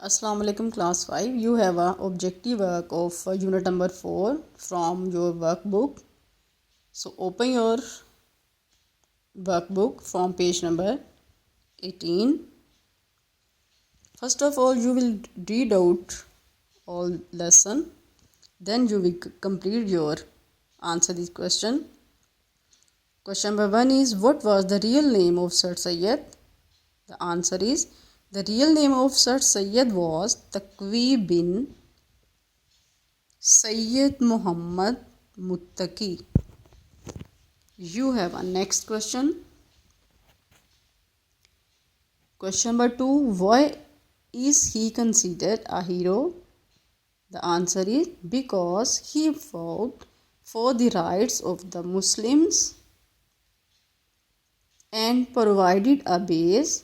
Assalamu alaikum class 5. You have a objective work of unit number 4 from your workbook. So open your workbook from page number 18. First of all, you will read out all lesson. Then you will complete your answer this question. Question number 1 is, what was the real name of Sir Sayyid? The answer is, the real name of Sir Sayyid was Taqvi bin Sayyid Muhammad Muttaqi. You have a next question. Question number 2. Why is he considered a hero? The answer is because he fought for the rights of the Muslims and provided a base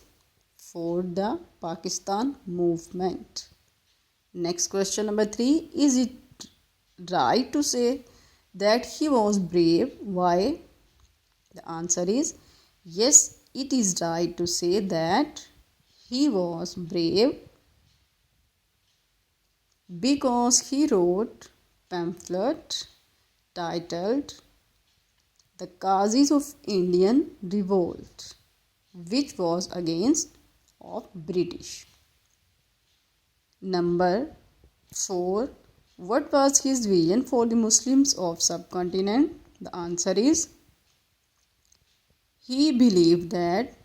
for the Pakistan movement. Next question number 3. Is it right to say that he was brave? Why? The answer is yes, it is right to say that he was brave because he wrote pamphlet titled The Causes of Indian Revolt, which was against of British. Number 4. What was his vision for the Muslims of subcontinent? The answer is he believed that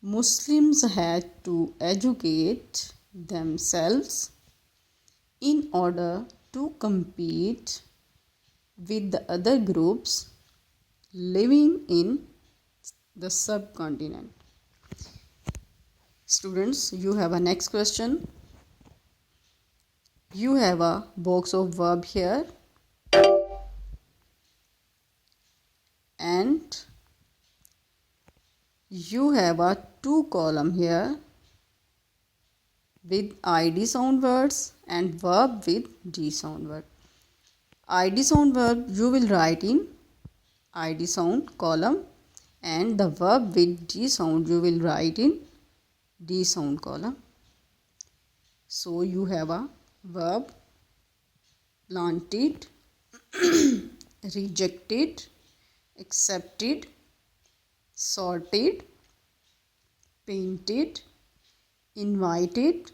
Muslims had to educate themselves in order to compete with the other groups living in the subcontinent. Students, you have a next question. You have a box of verb here and you have a 2 column here with id sound words and verb with d sound word. Id sound verb you will write in id sound column and the verb with d sound you will write in d sound column. So you have a verb planted, rejected, accepted, sorted, painted, invited,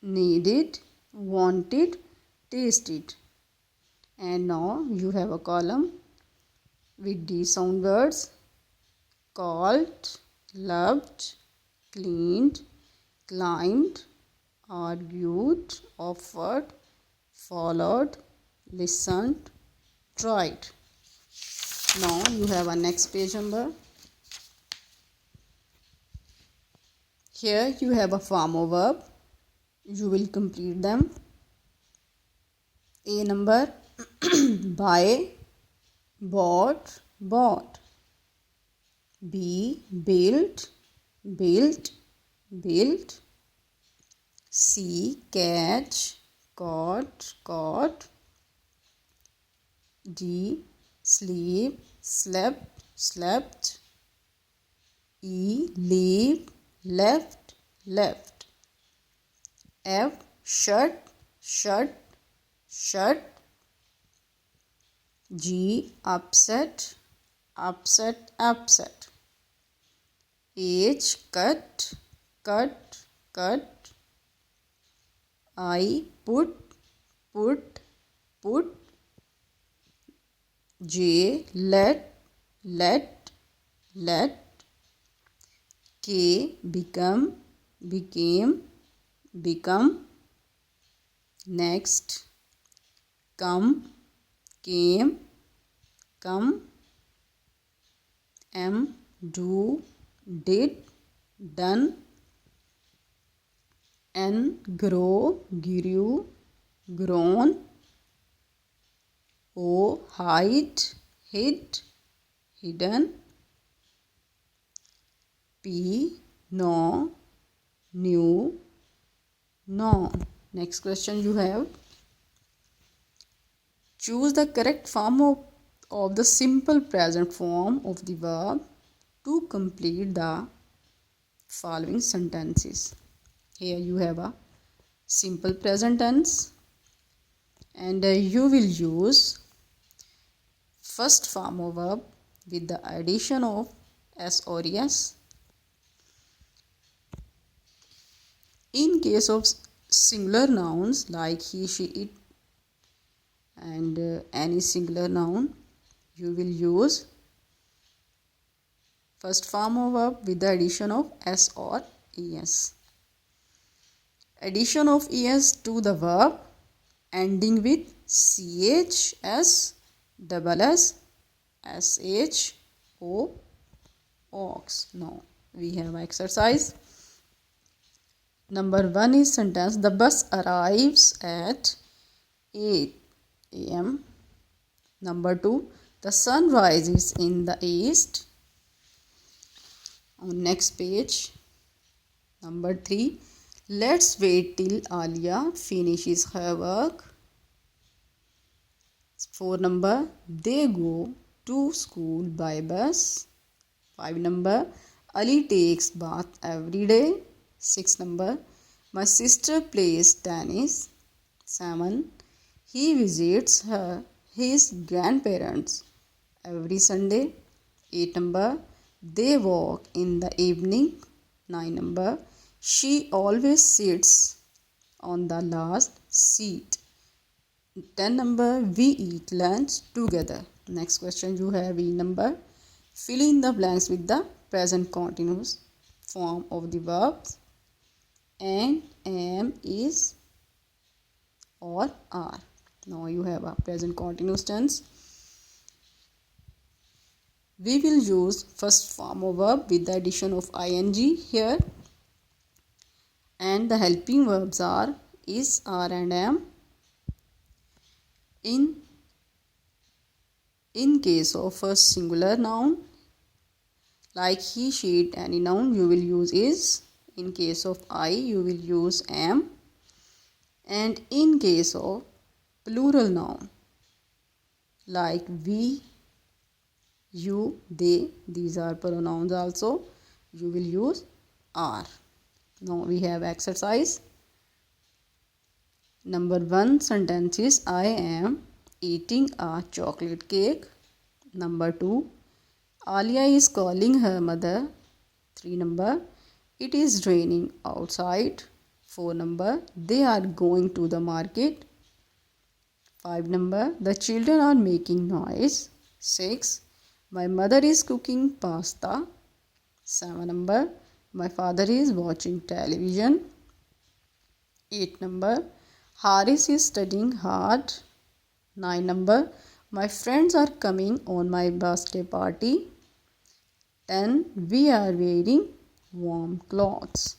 needed, wanted, tasted. And now you have a column with D sound words: called, loved, cleaned, climbed, argued, offered, followed, listened, tried. Now you have a next page number. Here you have a formal verb. You will complete them. A number buy, bought, bought. B built, built, built. C catch, caught, caught. D sleep, slept, slept. E leave, left, left. F shut, shut, shut. G upset, upset, upset. H cut, cut, cut. I put, put, put. J let, let, let. K become, became, become. Next come, came, come. M do, did, done. N grow, grew, grown. O hide, hid, hidden. P know, knew, known. Next question you have. Choose the correct form of the simple present form of the verb to complete the following sentences. Here you have a simple present tense, and you will use first form of verb with the addition of s or es. In case of singular nouns like he, she, it, and any singular noun, you will use first form of verb with the addition of s or es. Addition of es to the verb ending with ch, s, double s, sh, o, ox. Now we have exercise. Number 1 is sentence: the bus arrives at 8 a.m. Number 2, the sun rises in the east. On next page. Number 3, let's wait till Alia finishes her work. 4 number, they go to school by bus. 5 number, Ali takes bath every day. 6 number, my sister plays tennis. 7, he visits his grandparents every Sunday. 8 number, they walk in the evening. 9 number, she always sits on the last seat. 10 number, we eat lunch together. Next question you have E number. Fill in the blanks with the present continuous form of the verbs and, am, is, or are. Now you have a present continuous tense. We will use first form of verb with the addition of ing here, and the helping verbs are is, are, and am. In case of a singular noun like he, she, it, any noun, you will use is. In case of I, you will use am. And in case of plural noun like we, you, they, these are pronouns also, you will use are. Now we have exercise. Number 1 sentence is I am eating a chocolate cake. Number 2, Alia is calling her mother. 3 number, it is raining outside. 4 number, they are going to the market. 5 number, the children are making noise. 6, my mother is cooking pasta. 7 number, my father is watching television. 8 number, Haris is studying hard. 9 number, my friends are coming on my birthday party. 10, we are wearing warm clothes.